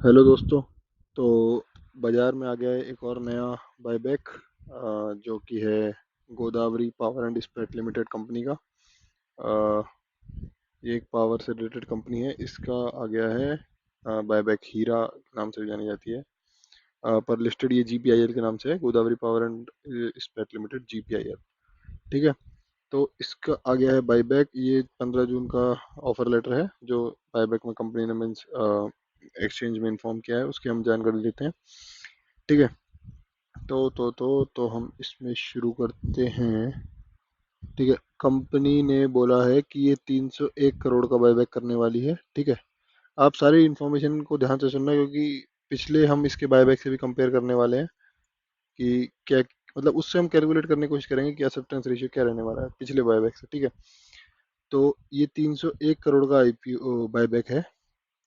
Hello दोस्तों। तो बाज़ार में आ गया है एक और नया बायबैक, जो कि है Godavari power and Ispat limited company का। अ, ये एक पावर से रिलेटेड कंपनी है। इसका आ गया है बायबैक हीरा नाम से भी जानी जाती है। पर लिस्टेड ये जीपीआईएल के नाम से है, Godavari power and Ispat limited GPIL. ठीक है। तो इसका आ गया है बायबैक। ये 15 जून का ऑफर लेटर है जो बायबैक में कंपनी ने मीन्स एक्सचेंज में इन्फॉर्म किया है, उसकी हम जानकारी लेते हैं। ठीक है। तो हम इसमें शुरू करते हैं। ठीक है। कंपनी ने बोला है कि ये 301 करोड़ का बायबैक करने वाली है। ठीक है। आप सारी इन्फॉर्मेशन को ध्यान से सुनना, क्योंकि पिछले हम इसके बायबैक से भी कंपेयर करने वाले हैं कि क्या, मतलब उससे हम कैलकुलेट करने की कोशिश करेंगे कि एक्सेप्टेंस रेशियो क्या रहने वाला है पिछले बायबैक से। ठीक है। तो ये 301 करोड़ का आईपीओ बायबैक है।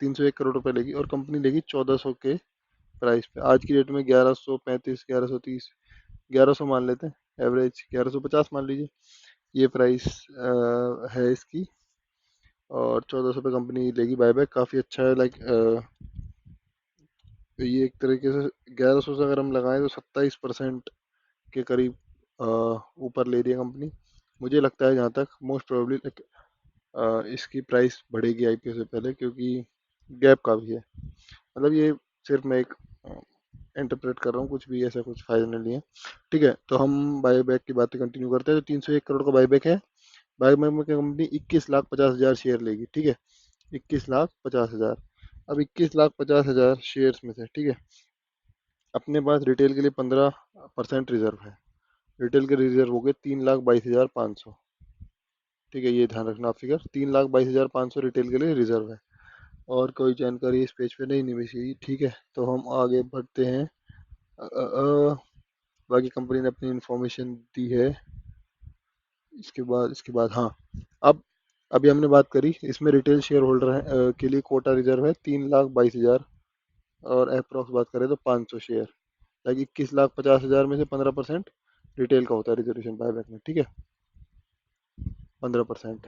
301 करोड़ रुपए लेगी और कंपनी लेगी 1400 के प्राइस पे। आज की डेट में 1135, 1130, 1100 मान लेते हैं, एवरेज 1150 मान लीजिए। ये प्राइस है इसकी। और 1400 पे कंपनी लेगी बायबैक, काफ़ी अच्छा है। ये एक तरीके से 1100 से अगर हम लगाएं तो 27% के करीब ऊपर ले रही है कंपनी। मुझे लगता है जहाँ तक मोस्ट प्रोबेबली इसकी प्राइस बढ़ेगी आईपीओ से पहले, क्योंकि गैप का भी है। मतलब ये सिर्फ मैं एक इंटरप्रेट कर रहा हूँ, कुछ भी ऐसा कुछ फाइनल नहीं है। ठीक है। तो हम बायबैक की बातें कंटिन्यू करते हैं। तो 301 करोड़ का बायबैक है। बायबैक में कंपनी 21,50,000 शेयर लेगी। ठीक है। 21,50,000। अब 21,50,000 शेयर्स में से, ठीक है, अपने पास रिटेल के लिए 15% रिजर्व है। रिटेल के रिजर्व हो गए 3,22,500। ठीक है, ये ध्यान रखना आप फिगर, 3,22,500 रिटेल के लिए रिजर्व है। और कोई जानकारी इस पेज पे नहीं निवेश की। ठीक है। तो हम आगे बढ़ते हैं। बाकी कंपनी ने अपनी इंफॉर्मेशन दी है। इसके बाद हाँ, अब अभी हमने बात करी इसमें रिटेल शेयर होल्डर है के लिए कोटा रिजर्व है 3,22,000। और अप्रोक्स बात करें तो 500 शेयर, लाइक 21,50,000 में से 15% रिटेल का होता है रिजर्वेशन बायबैक में। ठीक है। 15%।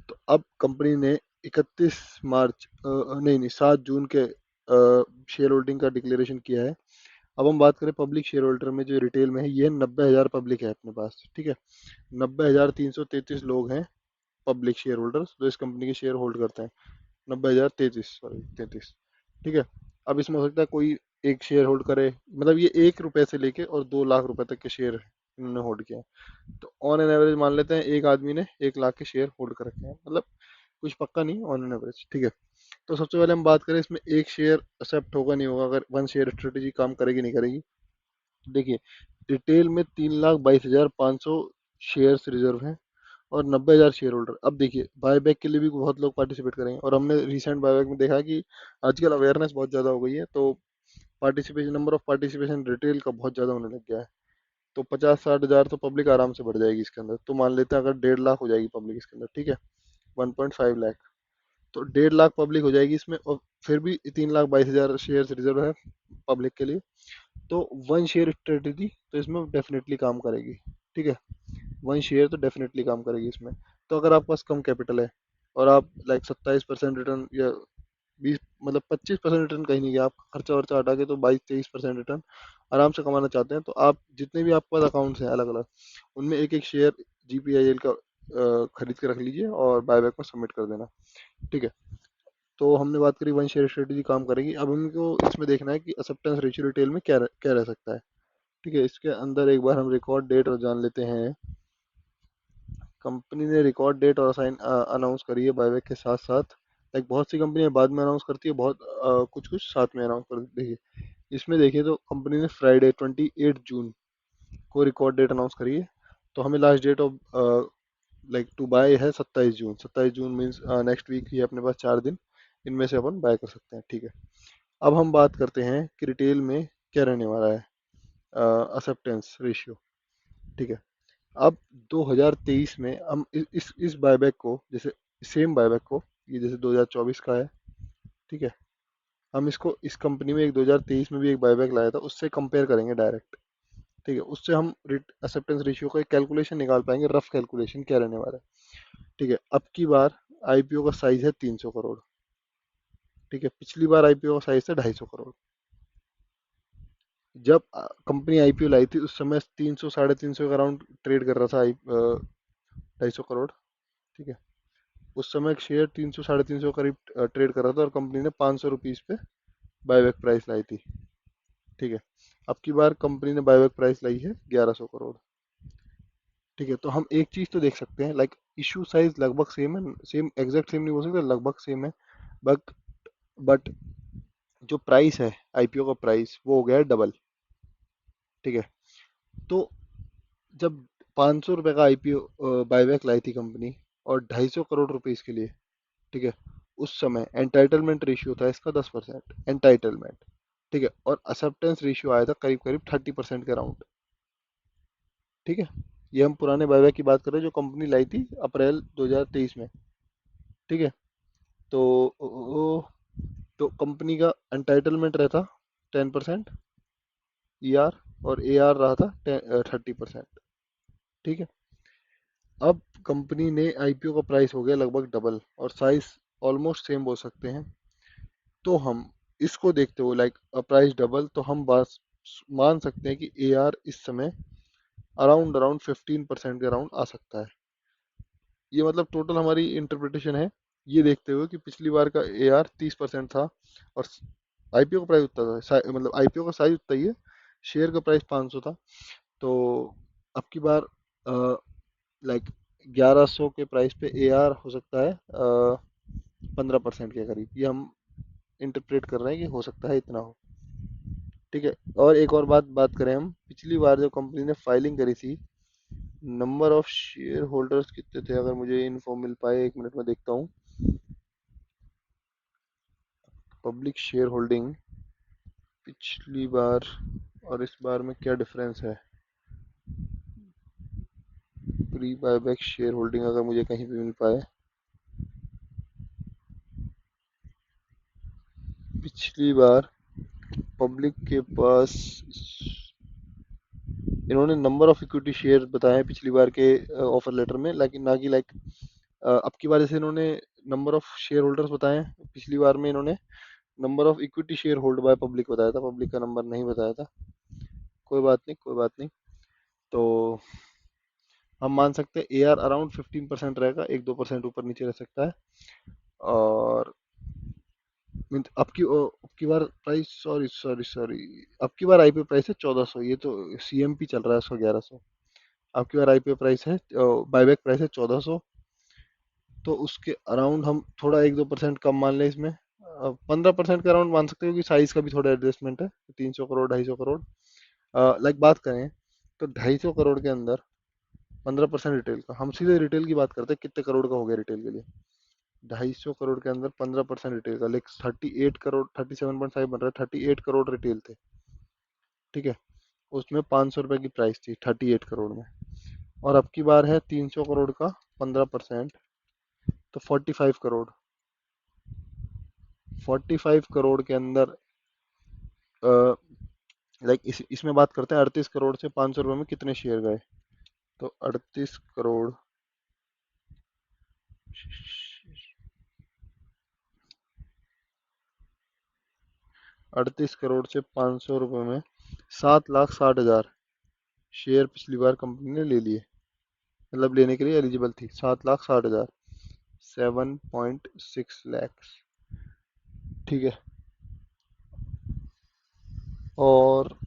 तो अब कंपनी ने 31 मार्च नहीं नहीं 7 जून के शेयर होल्डिंग का डिक्लेरेशन किया है। अब हम बात करें पब्लिक शेयर होल्डर में, जो रिटेल में है, ये 90,000 पब्लिक है अपने पास। ठीक है। 90,333 लोग हैं पब्लिक शेयर होल्डर्स जो इस कंपनी के शेयर होल्ड करते हैं। 90,033, सॉरी 33। ठीक है। अब इसमें हो सकता है कोई एक शेयर होल्ड करे, मतलब ये 1 रुपए से लेके और 2 लाख रुपए तक के शेयर इन्होंने होल्ड किया है। तो ऑन एन एवरेज मान लेते हैं एक आदमी ने 1 लाख के शेयर होल्ड कर रखे हैं, मतलब कुछ पक्का नहीं, ऑन एन एवरेज। ठीक है। तो सबसे पहले हम बात करें इसमें एक शेयर एक्सेप्ट होगा नहीं होगा, अगर वन शेयर स्ट्रेटेजी काम करेगी नहीं करेगी। देखिए, रिटेल में 3,22,500 शेयर्स रिजर्व हैं और 90,000 शेयर होल्डर। अब देखिए, बायबैक के लिए भी बहुत लोग पार्टिसिपेट करेंगे, और हमने रिसेंट बायबैक में देखा कि आजकल अवेयरनेस बहुत ज़्यादा हो गई है। तो participation, number of participation retail का बहुत ज़्यादा होने लग गया है। तो 50-60 हज़ार तो पब्लिक आराम से बढ़ जाएगी इसके अंदर। तो मान लेते हैं अगर 1.5 लाख हो जाएगी पब्लिक इसके अंदर। ठीक है। 1.5 लाख। तो 1.5 लाख पब्लिक हो जाएगी इसमें, और फिर भी 3,22,000 शेयर रिजर्व है पब्लिक के लिए। तो वन शेयर स्ट्रेटेजी तो इसमें डेफिनेटली काम करेगी। ठीक है। वन शेयर तो डेफिनेटली काम करेगी इसमें। तो अगर आपके पास कम कैपिटल है और आप लाइक 27% रिटर्न या 20, मतलब 25% रिटर्न कहीं नहीं गया, आप खर्चा वर्चा हटा के तो 22-23% रिटर्न आराम से कमाना चाहते हैं, तो आप जितने भी आपके पास अकाउंट्स हैं अलग अलग, उनमें एक एक शेयर जीपीआईएल का खरीद के रख लीजिए और बायबैक में सबमिट कर देना। ठीक है। तो हमने बात करी वन शेयर स्ट्रेटेजी काम करेगी। अब हमको इसमें देखना है कि एक्सेप्टेंस रेशियो रिटेल में क्या रह सकता है। ठीक है। इसके अंदर एक बार हम रिकॉर्ड डेट और जान लेते हैं। कंपनी ने रिकॉर्ड डेट और साइन अनाउंस करी है बायबैक के साथ साथ। लाइक बहुत सी कंपनियां बाद में अनाउंस करती है, बहुत कुछ कुछ साथ में अनाउंस कर देती है। इसमें देखिए तो कंपनी ने फ्राइडे 28 जून को रिकॉर्ड डेट अनाउंस करी है। तो हमें last date of like to buy है 27 जून। 27 जून मीन्स नेक्स्ट वीक ही अपने पास 4 दिन, इनमें से अपन बाय कर सकते हैं। ठीक है। अब हम बात करते हैं कि रिटेल में क्या रहने वाला है एक्सेप्टेंस रेशियो। ठीक है। अब 2023 में हम इस बायबैक को, जैसे सेम बायबैक को, ये जैसे 2024 का है। ठीक है। हम इसको इस कंपनी में एक 2023 में भी एक बायबैक लाया था, उससे कंपेयर करेंगे डायरेक्ट। ठीक है। उससे हम एक्सेप्टेंस रेशियो का एक कैलकुलेशन निकाल पाएंगे, रफ कैलकुलेशन क्या रहने वाला है। ठीक है। अब की बार आईपीओ का साइज है 300 करोड़। ठीक है, पिछली बार आईपीओ का साइज था 250 करोड़। जब कंपनी आईपीओ लाई थी उस समय 300 350 के अराउंड ट्रेड कर रहा था 250 करोड़। ठीक है, उस समय एक शेयर 300 350 करीब ट्रेड कर रहा था और कंपनी ने 500 रुपीज पे बायबैक प्राइस लाई थी। ठीक है, अब की बार कंपनी ने बायबैक प्राइस लाई है 1100 करोड़। ठीक है, तो हम एक चीज तो देख सकते हैं, लाइक इशू साइज लगभग सेम है, सेम एग्जैक्ट सेम नहीं हो सकता, लगभग सेम है। बट बट जो प्राइस है, आईपीओ का प्राइस वो हो गया है डबल। ठीक है, तो जब 500 रुपये का आईपीओ बायबैक लाई थी कंपनी और 250 करोड़ रुपए के लिए, ठीक है, उस समय एंटाइटलमेंट रेशियो था इसका 10%, एंटाइटलमेंट। ठीक है, और एक्सेप्टेंस रेशियो आया था करीब करीब 30% के अराउंड। ठीक है, ये हम पुराने बायबैक की बात कर रहे हैं जो कंपनी लाई थी अप्रैल 2023 में। ठीक है, तो तो कंपनी का एंटाइटलमेंट रहता 10%, ईआर, और एआर रहा था 30%। ठीक है, अब कंपनी ने आईपीओ का प्राइस हो गया लगभग डबल और साइज ऑलमोस्ट सेम बोल सकते हैं। तो हम इसको देखते हुए, लाइक प्राइस डबल, तो हम बात मान सकते हैं कि एआर इस समय अराउंड अराउंड 15% के अराउंड आ सकता है। ये मतलब टोटल हमारी इंटरप्रिटेशन है, ये देखते हुए कि पिछली बार का एआर 30% था और आईपीओ का प्राइस उतना था, मतलब आईपीओ का साइज उतना ही है, शेयर का प्राइस 500 था। तो अब की बार लाइक 1100 के प्राइस पे एआर हो सकता है 15% के करीब, ये हम इंटरप्रेट कर रहे हैं कि हो सकता है इतना हो। ठीक है, और एक और बात बात करें हम, पिछली बार जब कंपनी ने फाइलिंग करी थी, नंबर ऑफ शेयर होल्डर्स कितने थे, अगर मुझे इन्फो मिल पाए, 1 मिनट में देखता हूँ। पब्लिक शेयर होल्डिंग पिछली बार और इस बार में क्या डिफरेंस है, प्री बायबैक शेयर होल्डिंग अगर मुझे कहीं भी मिल पाए। पिछली बार पब्लिक के पास इन्होंने नंबर ऑफ इक्विटी शेयर बताए हैं पिछली बार के ऑफर लेटर में, लेकिन ना कि लाइक अब की बार जैसे इन्होंने नंबर ऑफ शेयर होल्डर्स बताए हैं, पिछली बार में इन्होंने number of equity share hold by public बताया था, पब्लिक का नंबर नहीं बताया था। कोई बात नहीं, कोई बात नहीं। तो हम मान सकते हैं ए आर अराउंड 15% रहेगा, 1-2% ऊपर नीचे रह सकता है। और अब की बार प्राइस, सॉरी सॉरी सॉरी, अब की बार आईपीओ प्राइस है 1400, ये तो सीएमपी चल रहा है, 1100। अब की बार आईपीओ प्राइस है, बायबैक प्राइस है 1400। तो उसके अराउंड हम थोड़ा 1-2% कम मान लें इसमें, 15% के अराउंड मान सकते हो कि साइज का भी थोड़ा एडजस्टमेंट है, 300 करोड़ 250 करोड़। लाइक बात करें तो 250 करोड़ के अंदर 15% रिटेल का, हम सीधे रिटेल की बात करते हैं, कितने करोड़ का हो गया रिटेल के लिए। 250 करोड़ के अंदर 15% रिटेल का, लाइक 38 करोड़, 37.5 बन रहा है, 38 करोड़ रिटेल थे। ठीक है, उसमें 500 रुपए की प्राइस थी 38 करोड़ में। और अब की बार है 300 करोड़ का 15%, तो 45 करोड़। 45 करोड़ के अंदर लाइक इसमें बात करते हैं 38 करोड़ से 500 रुपये में कितने शेयर गए। तो 38 करोड़, 38 करोड़ से 500 रुपये में 7,60,000 शेयर पिछली बार कंपनी ने ले लिए, मतलब लेने के लिए एलिजिबल थी, 7,60,000, 7.6 लैक्स। ठीक है, और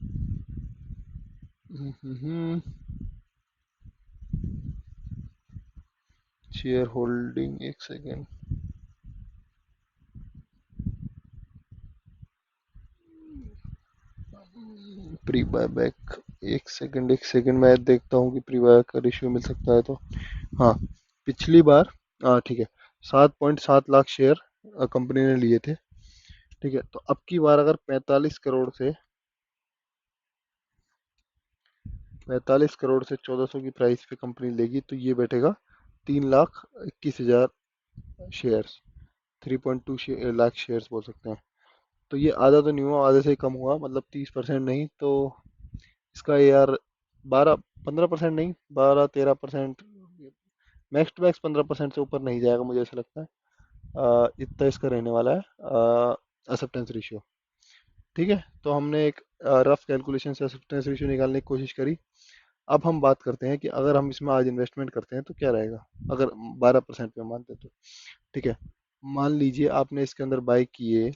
शेयर होल्डिंग, एक सेकेंड, प्री बायबैक, एक सेकेंड मैं देखता हूँ कि प्री बायबैक का रेशियो मिल सकता है तो। हाँ, पिछली बार, हाँ ठीक है, 7.7 लाख शेयर कंपनी ने लिए थे। ठीक है, तो अब की बार अगर 45 करोड़ से 1400 की प्राइस पे कंपनी लेगी तो ये बैठेगा 3,21,000 शेयर्स, 3.2 लाख शेयर्स बोल सकते हैं। तो ये आधा तो नहीं हुआ, आधे से ही कम हुआ, मतलब 30% नहीं तो इसका ए आर 12-15% नहीं, 12-13%, मैक्स टू मैक्स 15% से ऊपर नहीं जाएगा मुझे ऐसा लगता है। इतना इसका रहने वाला है एक्सेप्टेंस रेशियो। ठीक है, तो हमने एक रफ कैलकुलेशन से एक्सेप्टेंस रेशियो निकालने की कोशिश करी। अब हम बात करते हैं कि अगर हम इसमें आज इन्वेस्टमेंट करते हैं तो क्या रहेगा, अगर 12% पे मानते हैं तो। ठीक है, मान लीजिए आपने इसके अंदर बाई किए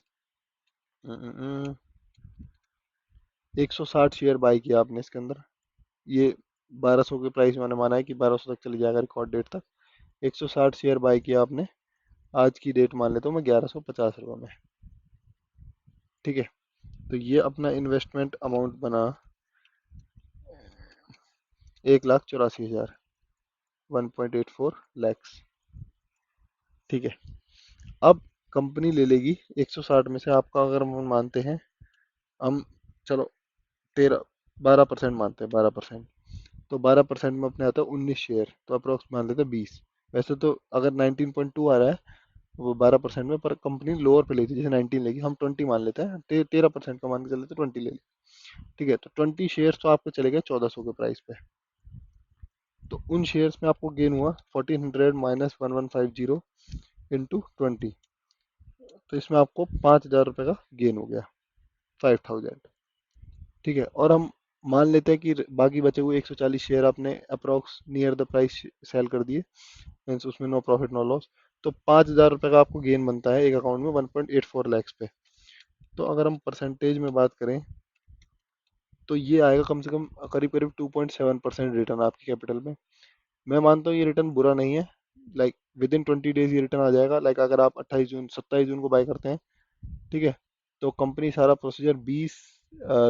160 शेयर बाई किया आपने इसके अंदर। ये 1200 के प्राइस मैंने माना है कि 1200 तक चली जाएगा रिकॉर्ड डेट तक। 160 शेयर बाई किया आपने, आज की डेट मान लेता हूँ मैं 1150 रुपये में। ठीक है, तो ये अपना इन्वेस्टमेंट अमाउंट बना 1,84,000, 1.84 लैक्स। ठीक है, अब कंपनी ले लेगी 160 में से आपका, अगर हम मानते हैं हम, चलो 12% मानते हैं, 12%। तो 12% में अपने आता है 19 शेयर, तो अप्रोक्स मान लेते हैं 20। वैसे तो अगर 19.2 आ रहा है वो 12% में, पर कंपनी लोअर पे लेती है, जैसे 19 लेगी, हम 20 मान लेते हैं, 13% का मान के चलते 20 ले लेते। ठीक है, तो 20 शेयर्स तो आपके चले गए 1400 के प्राइस पे। तो उन शेयर्स में आपको गेन हुआ 1400 माइनस 1150 इंटू 20। तो इसमें आपको 5,000 रुपये का गेन हो गया, 5,000। ठीक है, और हम मान लेते हैं कि बाकी बचे हुए 140 शेयर आपने approx near the price cell कर दिए, मीन्स उसमें नो प्रॉफिट नो लॉस। तो 5,000 रुपये का आपको गेन बनता है एक अकाउंट में 1.84 लैक्स पे। तो अगर हम परसेंटेज में बात करें तो ये आएगा कम से कम करीब करीब 2.7% रिटर्न आपकी कैपिटल में। मैं मानता हूँ ये रिटर्न बुरा नहीं है। लाइक विद इन 20 डेज ये रिटर्न आ जाएगा। लाइक अगर आप 28 जून 27 जून को बाय करते हैं, ठीक है, तो कंपनी सारा प्रोसीजर 20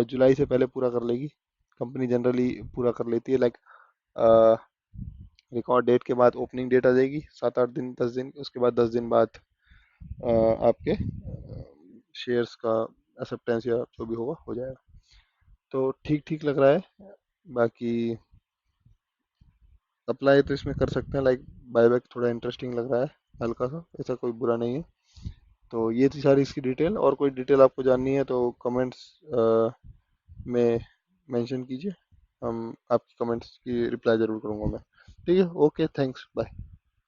जुलाई से पहले पूरा कर लेगी। कंपनी जनरली पूरा कर लेती है। लाइक रिकॉर्ड डेट के बाद ओपनिंग डेट आ जाएगी, 7 8 दिन 10 दिन, उसके बाद 10 दिन बाद आपके शेयर्स का एक्सेप्टेंस या जो भी होगा हो जाएगा। तो ठीक ठीक लग रहा है। बाकी अप्लाई तो इसमें कर सकते हैं, लाइक बायबैक थोड़ा इंटरेस्टिंग लग रहा है, हल्का सा, ऐसा कोई बुरा नहीं है। तो ये थी सारी इसकी डिटेल। और कोई डिटेल आपको जाननी है तो कमेंट्स में मेंशन कीजिए, हम आपकी कमेंट्स की रिप्लाई ज़रूर करूँगा मैं। ठीक है, ओके, थैंक्स, बाय।